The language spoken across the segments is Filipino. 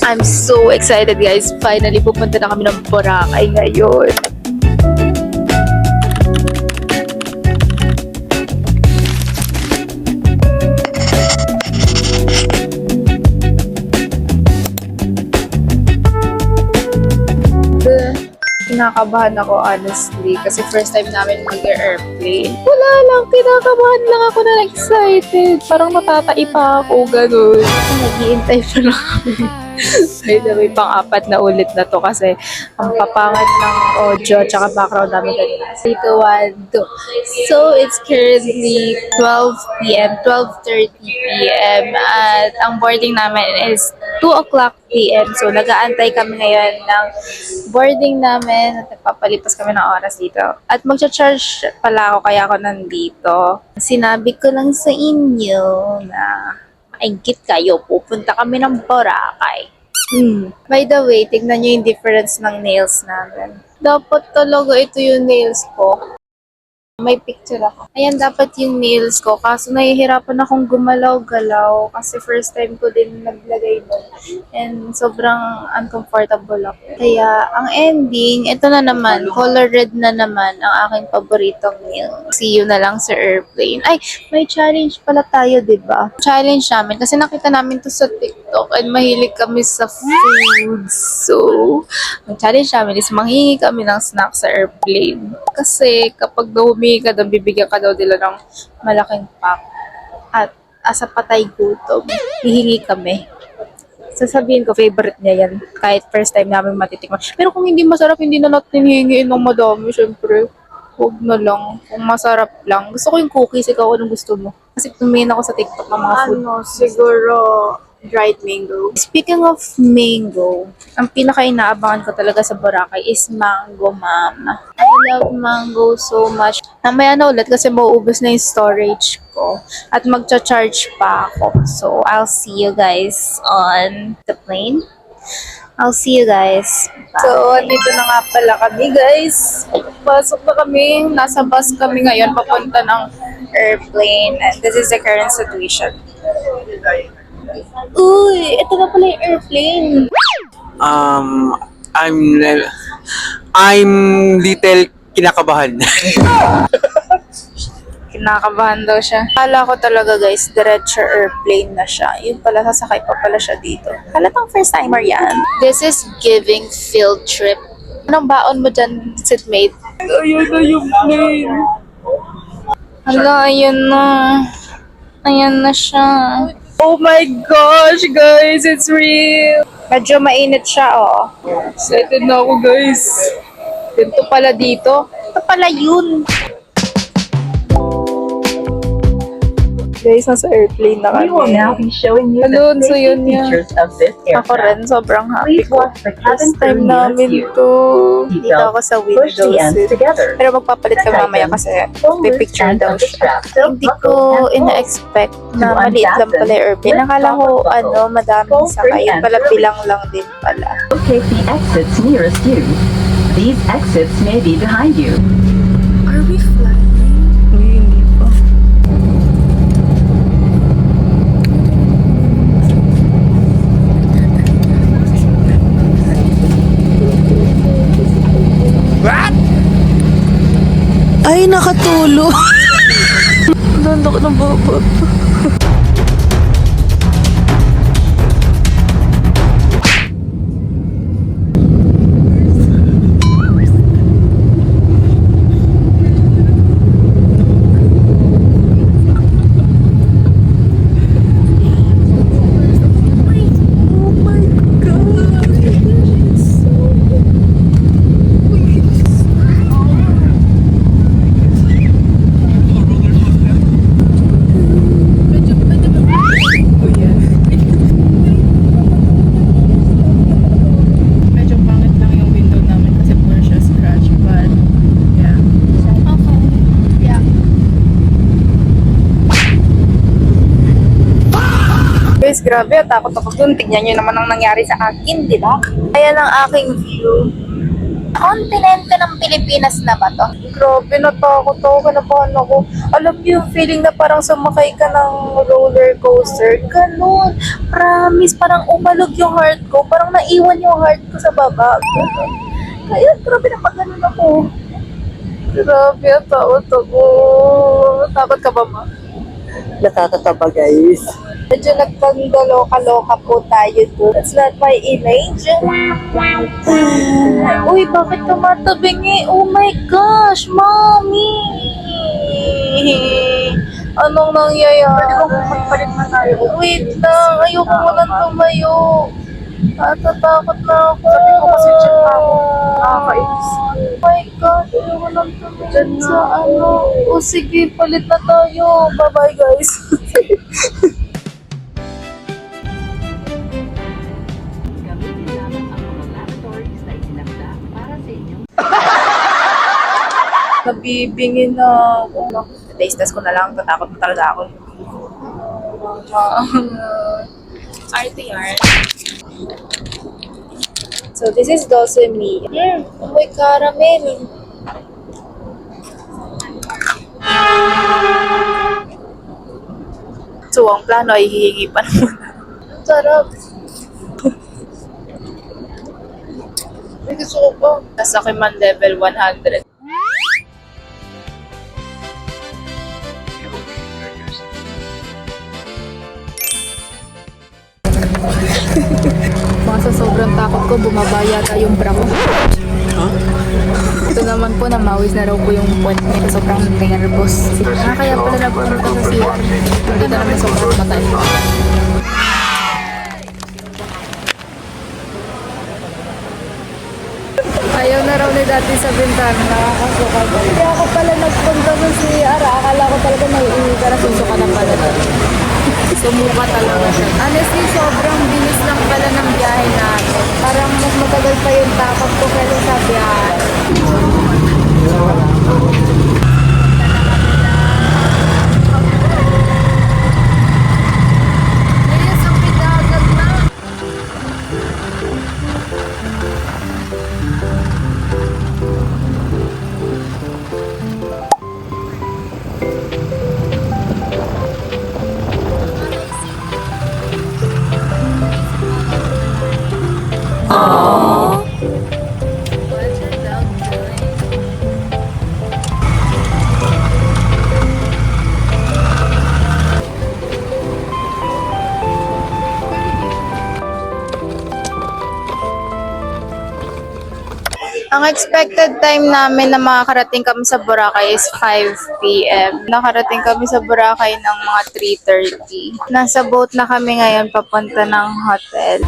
I'm so excited guys. Finally, pupunta na kami ng Boracay ngayon. Kinakabahan ako honestly kasi first time namin mag-airplane. Wala lang, kinakabahan lang ako na excited. Parang matatai pa ako, ganun. Nag-iintay pa lang kami. By the way, pang-apat na ulit na to kasi ang papangat ng audio at background namin ganun. 3, 2, 1, 2. So, it's currently 12 p.m., 12:30 p.m. at ang boarding namin is 2 o'clock p.m. So, nag-aantay kami ngayon ng boarding namin at nagpapalipas kami ng oras dito. At magcha-charge pala ako kaya ako nandito. Sinabi ko lang sa inyo na maingit kayo, pupunta kami ng Boracay. By the way, tignan nyo yung difference ng nails namin. Dapat talaga ito yung nails ko. May picture ako. Ayan, dapat yung nails ko. Kaso nahihirapan akong gumalaw-galaw kasi first time ko din naglagay nun. And sobrang uncomfortable ako. Kaya, ang ending, ito na naman. Color red na naman ang aking paboritong nail. See you na lang sa airplane. Ay, may challenge pala tayo, diba? Challenge namin. Kasi nakita namin to sa TikTok and mahilig kami sa food. So, ang challenge namin is manghingi kami ng snack sa airplane. Kasi kapag humingi ka doon, bibigyan ka daw nila ng malaking pack. At asa patay gutom, hihingi kami. Sasabihin ko, favorite niya yan. Kahit first time namin matitikman. Pero kung hindi masarap, hindi na natin hihingiin ng madami. Siyempre, huwag na lang. Kung masarap lang. Gusto ko yung cookies. Ikaw, anong gusto mo? Kasi tumingin ako sa TikTok ng mga food. Siguro dried mango. Speaking of mango, ang pinaka-inaabangan ko talaga sa Boracay is Mango Mama. I love mango so much. Namaya na ulit kasi mauubos na yung storage ko. At magcha-charge pa ako. So, I'll see you guys on the plane. I'll see you guys. Bye. So, andito na nga pala kami, guys. Pasok na kami. Nasa bus kami ngayon papunta ng airplane. And this is the current situation. Uy, ito na pala yung airplane. I'm little kinakabahan. Kinakabahan daw siya. Kala ko talaga guys, diretso airplane na siya. Yun pala, sasakay pa pala siya dito. Halatang first timer yan. This is giving field trip. Anong baon mo dyan, seatmate? Ayun na yung plane. Hala, ayun na. Ayan na siya. Oh my gosh, guys, it's real. Medyo mainit siya, oh. Excited na ako, guys. Ito pala dito. Ito pala yun. Guys, nasa airplane na kami. We will now be showing you Alon, the so yun safety yun. features of this Ako rin, aircraft. sobrang happy Please ko. watch the cabin First time crew namin nearest you. to. Dito ako sa window Push the ends seat. together. Pero magpapalit ka mamaya kasi may picture daw siya. Hindi ko ina-expect na maliit lang pala yung airplane. Nakala ko, madaming sakay. Yung pala bilang lang din pala. Locate the exits nearest you. These exits may be behind you. Are we flying? Hindi pa. Ay, nakatulog. Nandok ng baba. Guys, grabe, takot ako dun. Tignan nyo naman ang nangyari sa akin, di ba? Ayan ang aking view. Kontinente ng Pilipinas na ba to? Grabe, natakot ako, kanabahan ako. Alam niyo yung feeling na parang sumakay ka ng roller coaster? Ganun. Promise, parang umalog yung heart ko. Parang naiwan yung heart ko sa baba. Ganun. Kaya, grabe na pag ganun ako. Grabe, takot ako. Takot ka ba, ma? Nakakataba guys. Medyo nagpagdaloka-loka po tayo doon. That's not my image. Uy, bakit tumatabingi? Oh my gosh, mommy! Anong nangyayari? Pwede ko magpalit na tayo. Wait lang, ayoko mo nang tumayo. Natatakot na ako. Sabi ko kasi check na ako. Nakakainis. Oh my God, ayoko nang tumayo sa ano. O sige, palit na tayo. Bye-bye guys. Gamitin lamang ang mga lavatories na itinakda para sa inyong Nabibingin na ako. Taste test ko na lang. Tatakot na talaga ako. RTR. So, this is Dulce Me. Amoy caramel. So, ang plano ay hihingi pa naman. Sarap. Ay, gusto ko pa. Nasa Kiman level 100. Mga sa sobrang takot ko, bumaba yata yung bra ko. Ito naman po, namawis na raw po yung puwet niya. Sobrang nervous. Kaya pala nagpunta sa CR. Hindi ka naman sobrang matay. Ayaw na raw ni dati sa bintana, nakakasuka ko. Hindi ako pala nagpunta sa CR. Akala ko talaga naiiwi ka na, susuka na pala. Sumuka talaga siya. Honestly, sobrang bilis lang pala ng biyahe natin. Parang mas matagal pa yung takot ko kaysa sa biyahe. Yes, ang pinagat na. Ang expected time namin na makakarating kami sa Boracay is 5 p.m. Nakarating kami sa Boracay ng mga 3:30. Nasa boat na kami ngayon papunta ng hotel.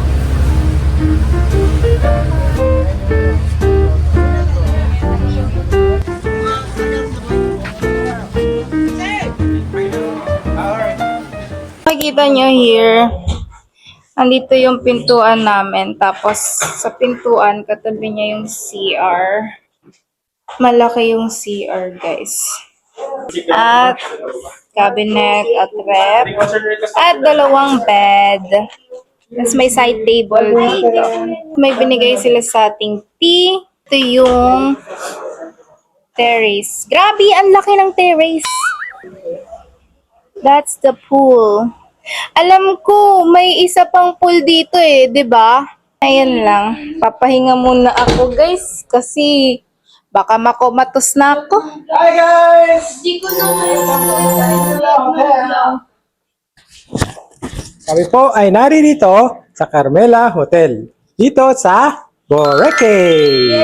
Makikita nyo here, andito yung pintuan namin. Tapos, sa pintuan, katabi niya yung CR. Malaki yung CR, guys. At, cabinet at rep. At dalawang bed. Tapos may side table dito. May binigay sila sa ating tea. Ito yung terrace. Grabe, ang laki ng terrace. That's the pool. Alam ko, may isa pang pool dito eh, 'di ba? Ayun lang. Papahinga muna ako, guys, kasi baka makomatos na ako. Hi guys! Kami po ay naririto sa Carmela Hotel. Dito sa Boracay.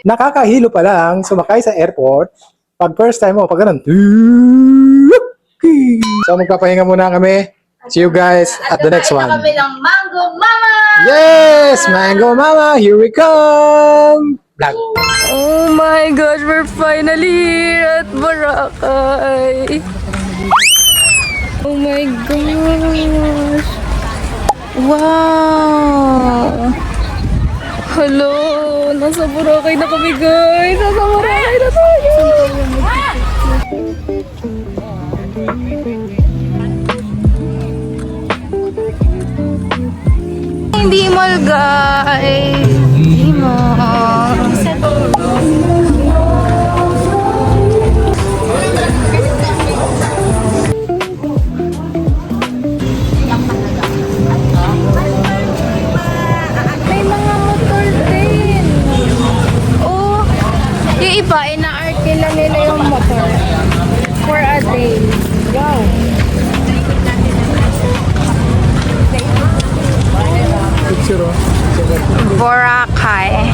Nakakahilo pa lang sumakay sa airport. Pag first time mo, pag ganun. So magpapahinga muna kami. See you guys at the next one. Kami ng Mango Mama! Yes! Mango Mama, here we come! Vlog. Oh my gosh, we're finally here at Boracay. Oh my gosh. Wow. Hello, nasa Boracay na kami guys. Nasa Boracay na tayo. Hindi mall, guys. Hindi mall. Boracay.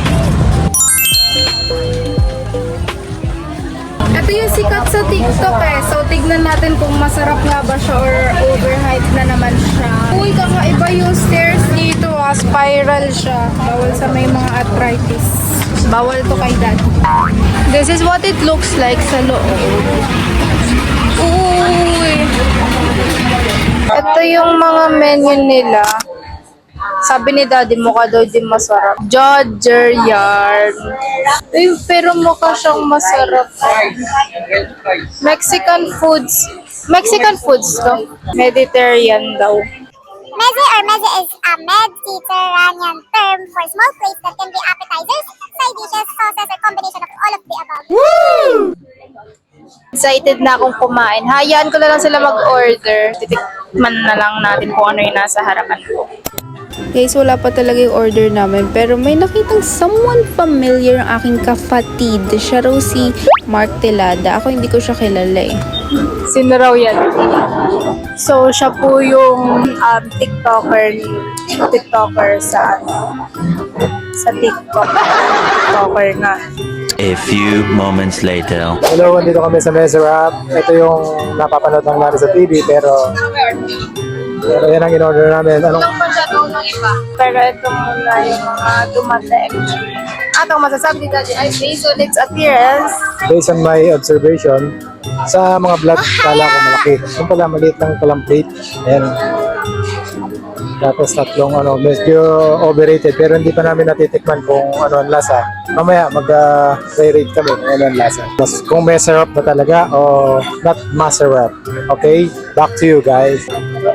Ito yung sikat sa TikTok eh. So, tignan natin kung masarap nga ba siya or overhyped na naman siya. Uy, kakaiba yung stairs dito ah. Spiral siya. Bawal sa may mga arthritis. Bawal to kay dad. This is what it looks like sa loob. Uy! Ito yung mga menu nila. Sabi ni daddy, mukha daw din masarap. Jodger yarn. Ay, pero mukha siyang masarap. Mexican foods. Mexican foods to. Mediterranean daw. Meze or meze is a Mediterranean term for small plates that can be appetizers, side dishes, sauces, or combination of all of the above. Excited na akong kumain. Hayaan ko na lang sila mag-order. Titikman na lang natin kung ano yung nasa harapan ko. Guys, wala pa talaga yung order namin. Pero may nakitang someone familiar ang aking kapatid. Siya raw si Mark Telada. Ako hindi ko siya kilala eh. Sino raw yan? So, siya po yung TikToker sa TikTok. TikToker nga. A few moments later. Hello, andito kami sa Messerap. Ito yung napapanood lang natin sa TV, pero yan ang in-order namin. Anong Pero ito muna yung mga dumating. At ang masasabi ni Daddy ay based on its appearance. based on my observation, sa mga vlog, kala ko malaki. Yung pala, maliit lang palang plate. Ayan. Tapos tatlong medyo overrated, pero hindi pa namin natitikman kung ano ang lasa. Mamaya mag-rate kami kung ano ang lasa. Mas kung masarap na talaga o not masarap. Okay? Back to you guys.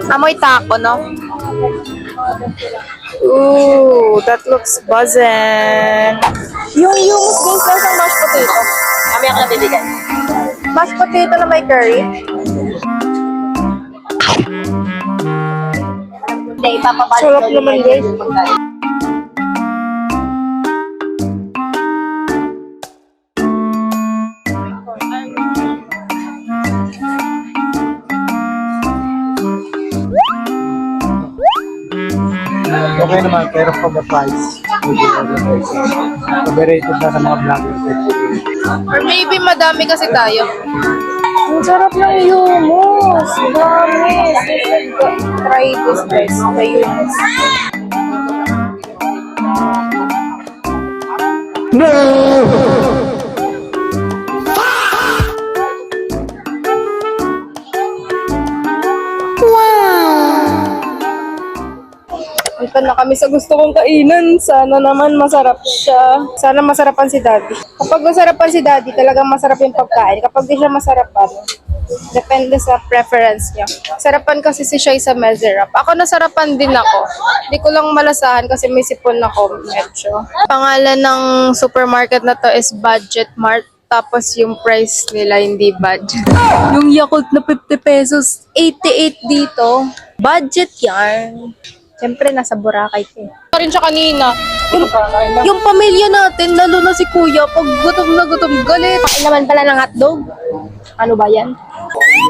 Amoy taco, no? Ooh, that looks buzzing. Yung guys, lasang mashed potato. Kami ang nabibigay. Mashed potato na may curry. Sarap naman guys. Okay naman, pero for the price, overrated na sa mga vloggers. Or maybe madami kasi tayo. Ang sarap ng hummus. Promise. Try this guys. The hummus. Punta na kami sa gusto kong kainan. Sana naman masarap siya. Sana masarapan si Daddy. Kapag masarapan si Daddy, talagang masarap yung pagkain. Kapag di siya masarapan, depende sa preference niya. Sarapan kasi si Shai sa Messerap. Ako nasarapan din ako. Hindi ko lang malasahan kasi may sipon ako medyo. Pangalan ng supermarket na to is Budget Mart. Tapos yung price nila hindi budget. Yung Yakult na 50 pesos, 88 dito. Budget yan. Siyempre, nasa Boracay ko. Pa rin siya kanina. Yung pamilya natin, lalo na si Kuya, pag gutom na gutom, galit. Kain naman pala ng hotdog. Ano ba yan?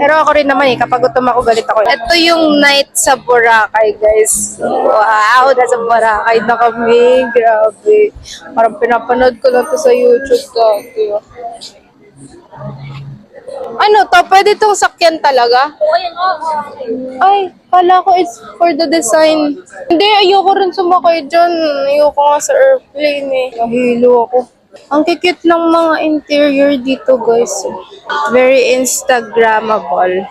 Pero ako rin naman kapag gutom ako, galit ako. Ito yung night sa Boracay, guys. Wow, nasa Boracay na kami. Grabe. Parang pinapanood ko lang to sa YouTube dati. Ano to? Pwede itong sakyan talaga? Ay, kala ko it's for the design. Hindi, ayoko rin sumakay dyan. Ayoko nga sa airplane eh. Nahilo ako. Ang kikit ng mga interior dito guys. Very Instagrammable.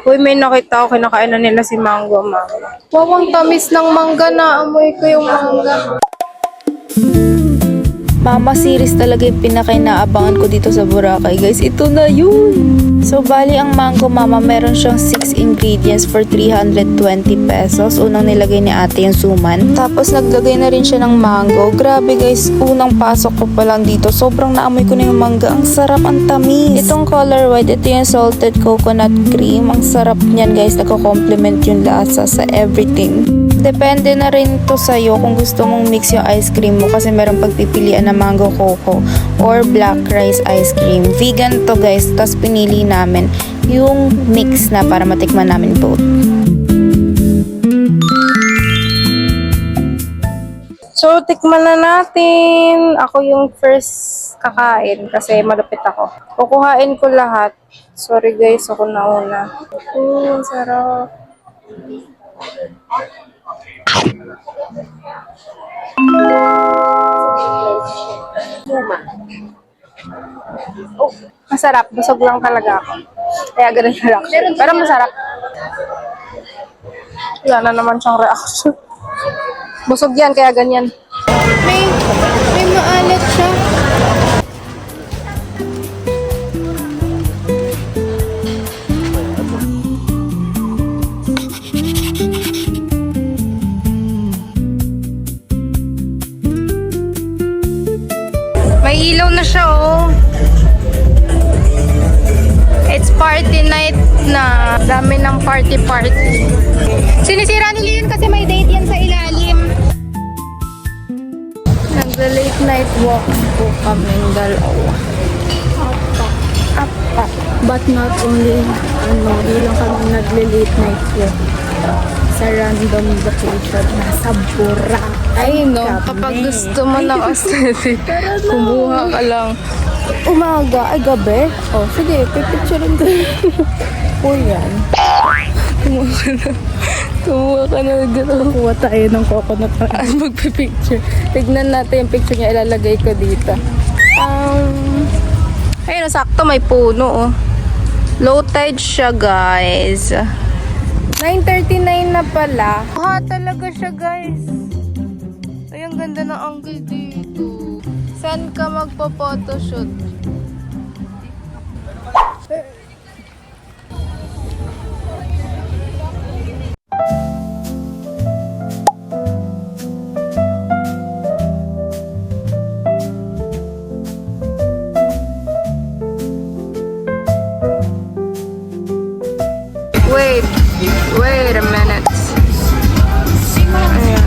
Uy, may nakita ako, kinakain na nila si Mango Mama. Wow, ang tamis ng mangga na. Amoy ko yung mangga. Mama series talaga yung pinaka-inaabangan ko dito sa Boracay, guys. Ito na yun! So, bali ang Mango Mama, meron siyang 6 ingredients for 320 pesos. Unang nilagay ni ate yung suman. Tapos, naglagay na rin siya ng mango. Grabe, guys. Unang pasok ko pa lang dito. Sobrang naamoy ko na yung mangga. Ang sarap, ang tamis. Itong color white, ito yung salted coconut cream. Ang sarap niyan, guys. Nagko-complement yung lasa sa everything. Depende na rin to sa'yo kung gusto mong mix yung ice cream mo kasi meron pagpipilian na mango coco or black rice ice cream. Vegan to guys, tapos pinili namin yung mix na para matikman namin both. So, tikman na natin. Ako yung first kakain kasi malapit ako. Kukuhain ko lahat. Sorry guys, ako nauna. Ang sarap. Oh, masarap. Busog lang talaga ako. Kaya ganun yung reaction. Pero masarap. Wala na naman siyang reaction. Busog yan, kaya ganyan. May maalat siya. May ilaw na siya, oh. It's party night na. Dami ng party-party. Sinisira nila yun kasi may date yan sa ilalim. Nag-late night walk po kaming dalawa. Apat. But not only, di lang kami nagle-late night walk sa random location nasa Ay, no. Kapag gusto mo ng aesthetic, kumuha ka lang. umaga, ay gabi. Oh, sige, pipicturein ko. O yan. Kumuha ka na dito. Kuha tayo ng coconut at magpipicture. Tignan natin yung picture niya, ilalagay ko dito. Ayun, sakto may puno, oh. Low tide siya, guys. 9:39 na pala. Talaga siya, guys. Ay, ang ganda ng angle dito. Saan ka magpo-photoshoot? Wait a minute. Ayan.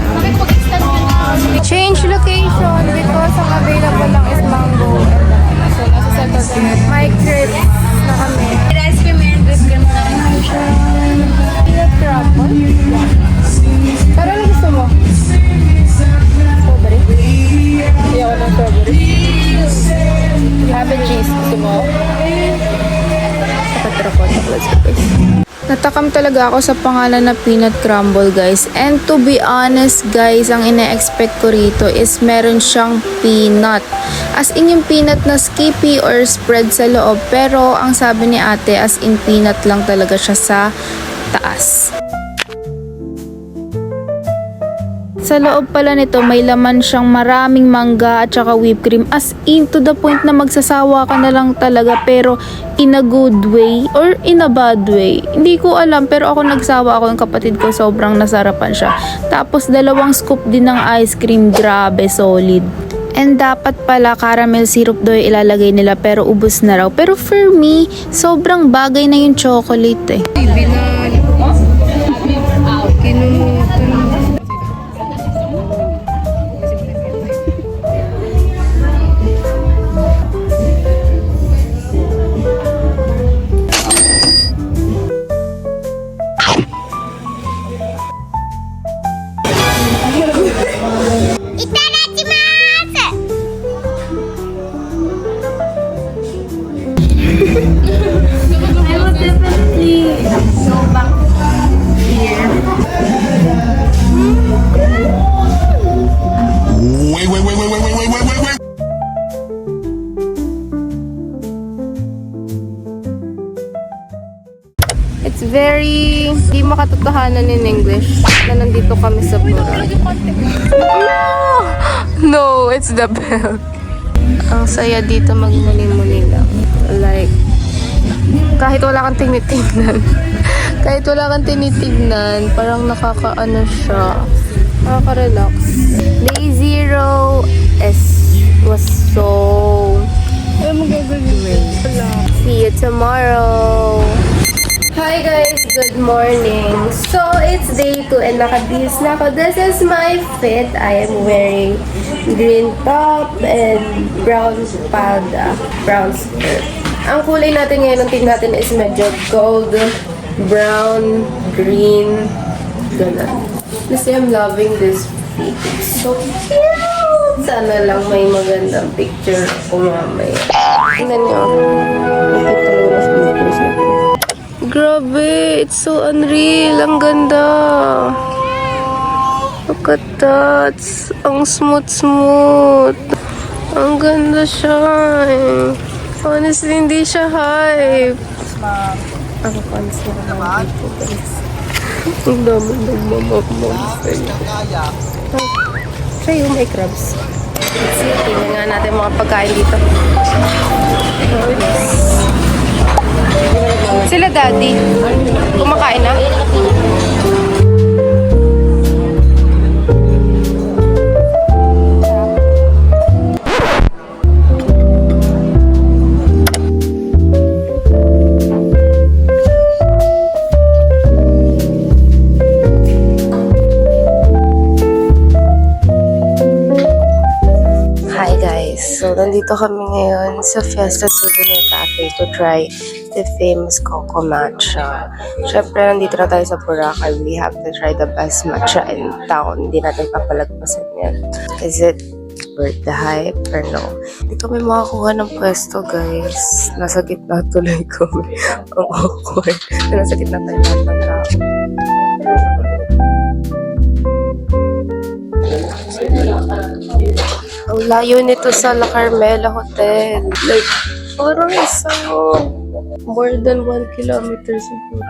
Change location because ang available lang is mango and banana. So, nasa Santo may crepes na kami. Ice cream and whipped cream na kami. Peanut truffle? Pero ano gusto mo? Strawberry? Hindi ako ng strawberry. Have cheese. Gusto mo? Kapatrakot. Let's go guys. Natakam talaga ako sa pangalan na peanut crumble, guys. And to be honest, guys, ang ina-expect ko rito is meron siyang peanut. As in yung peanut na skippy or spread sa loob. Pero ang sabi ni ate, as in peanut lang talaga siya sa taas. Sa loob pala nito, may laman siyang maraming mangga at saka whipped cream. As in, to the point na magsasawa ka na lang talaga, pero in a good way or in a bad way. Hindi ko alam, pero ako nagsawa ako ng kapatid ko. Sobrang nasarapan siya. Tapos, 2 scoop din ng ice cream. Grabe, solid. And dapat pala caramel syrup daw yung ilalagay nila, pero ubos na raw. Pero for me, sobrang bagay na yung chocolate eh. Wait. It's very, di makatotohanan in English na nandito kami sa Bura. No, it's the belt. Ang saya dito magmuni-muni lang. Like, kahit wala kang tinitignan. Kahit wala kang tinitignan, parang nakakaano siya. Nakaka-relax. Day 0 was so great. See you tomorrow. Hi guys, good morning. So, it's day 2 and nakabihis na ako. This is my fit. I am wearing green top and brown palda, brown skirt. Ang kulay natin ngayon, ang team natin is medyo gold, brown, green, ganun. Kasi I'm loving this titics. So cute! Sana lang may magandang picture ko mamaya. Tingnan nyo. Ito talaga na Philippines na to. Grabe! It's so unreal! Ang ganda! Look at that! Ang smooth-smooth! Ang ganda siya eh. Honestly, hindi siya hype. Ako honestly naman dito guys. Ang dami nagmamamam sa'yo. Sa'yo may crabs. Let's see, tingnan nga natin mga pagkain dito. Sila daddy, kumakain na? Hi guys, so nandito kami ngayon sa Fiesta Souvenir Cafe to try the famous Coco Matcha. Syempre, nandito na tayo sa Boracay. We have to try the best matcha in town. Hindi natin papalagpasan yan. Is it worth the hype or no? Hindi kami makakuha ng pwesto guys. Nasa gitna tuloy kami. Ang awkward. Nasa gitna tayo lahat ng tao. Ang layo nito sa La Carmela Hotel. Like, parang isang more than 1 kilometer siguro.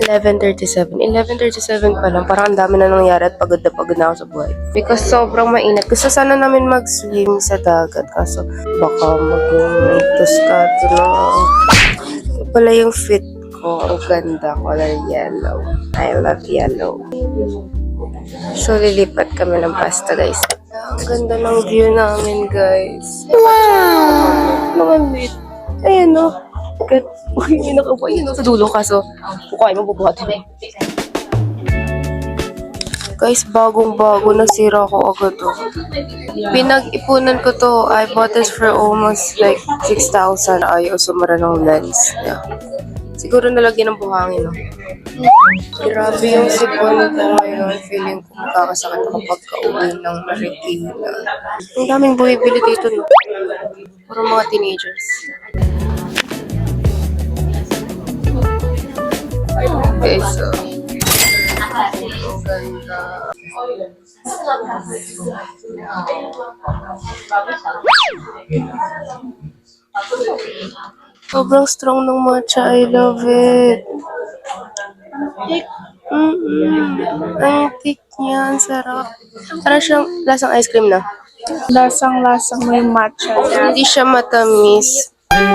11:37. 11:37 pa lang. Parang ang dami na nangyari at pagod na ako sa buhay. Because sobrang mainit. Gusto sana namin mag-swim sa dagat. Kaso baka mag-tuskato na. Ito pala yung fit ko. Ang ganda. Color yellow. I love yellow. So, lilipat kami ng pasta, guys. Ang ganda ng view namin, guys. Wow! Naman, wait. Ayan, no. Uy, hindi nakabuha. Yun, sa dulo, kaso kukuhain mo, bubuhatin. Guys, bagong-bago. Nasira ko agad, oh. Pinag-ipunan ko to. I bought this for almost like 6,000. Ayaw sumara ng lens. Yeah. Siguro nalagyan ng buhangin, no? Grabe yung sipon ko ngayon. Feeling ko makakasakit ako pagka-uwi ng Marikina. Ang daming bumibili dito, no? Puro mga teenagers. Okay, so... Ang ganda. Sobrang strong ng matcha. I love it. Ang thick niya. Ang sarap. Parang siyang lasang ice cream na. Lasang-lasang may matcha niya. Hindi siya matamis. May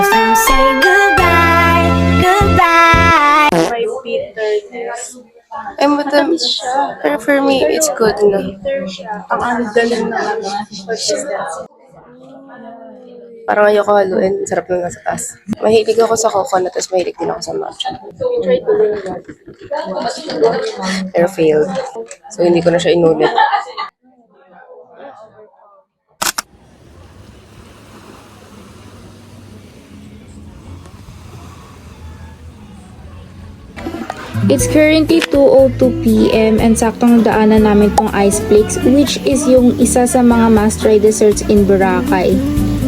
bitterness. Ay, matamis siya. Pero for me, it's good na. Bitter siya. Ang galing na consistency. Parang ayoko haluin. Sarap lang nasa taas. Mahilig ako sa coconut, tapos mahilig din ako sa matcha. Pero failed. So, hindi ko na siya inulit. It's currently 2:02 PM and saktong daanan namin tong Ice Flakes, which is yung isa sa mga must-try desserts in Boracay.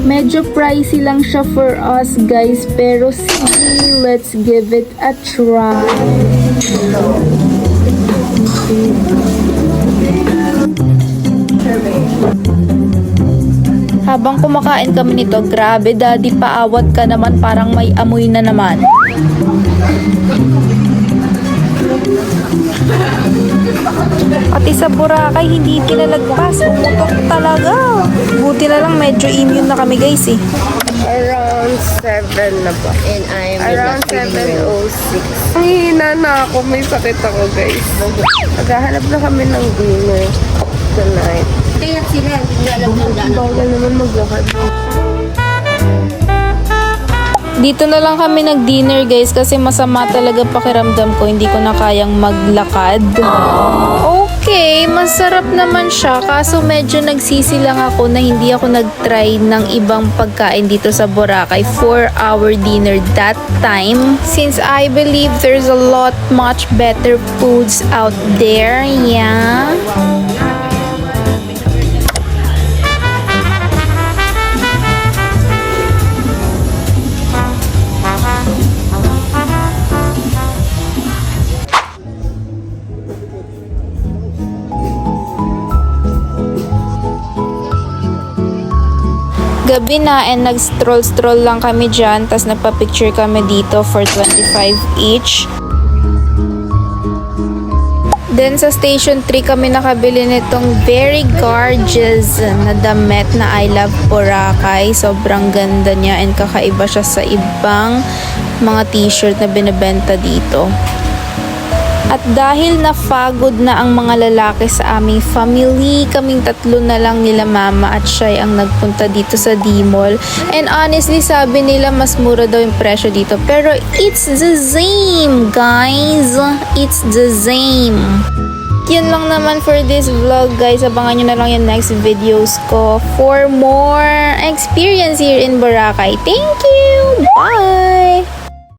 Medyo pricey lang siya for us guys, pero sige, let's give it a try. Habang kumakain kami nito, grabe daddy, paawat ka naman, parang may amoy na naman. Pati sa Boracay, hindi kinalagpas. Umutok talaga. Buti na lang medyo immune na kami guys eh. Around 7 na ba? And I'm Around 7:06. Ang hina na ako. May sakit ako, guys. Maghahanap na kami ng dinner tonight. Kaya sila, hindi alam ng daan. Bawal naman maglakad. Dito na lang kami nag-dinner guys kasi masama talaga pakiramdam ko. Hindi ko na kayang maglakad. Okay, masarap naman siya. Kaso medyo nagsisi lang ako na hindi ako nag-try ng ibang pagkain dito sa Boracay for our dinner that time. Since I believe there's a lot much better foods out there. Yeah. Gabi na and nag-stroll-stroll lang kami dyan. Tapos nagpa-picture kami dito for 25 each. Then sa Station 3 kami nakabili nitong very gorgeous na damit na I Love Boracay. Sobrang ganda niya and kakaiba siya sa ibang mga t-shirt na binibenta dito. At dahil napagod na ang mga lalaki sa aming family, kaming tatlo na lang nila mama at siya ang nagpunta dito sa D-Mall. And honestly, sabi nila mas mura daw yung presyo dito. Pero it's the same, guys. It's the same. Yun lang naman for this vlog, guys. Abangan nyo na lang yung next videos ko for more experience here in Boracay. Thank you! Bye!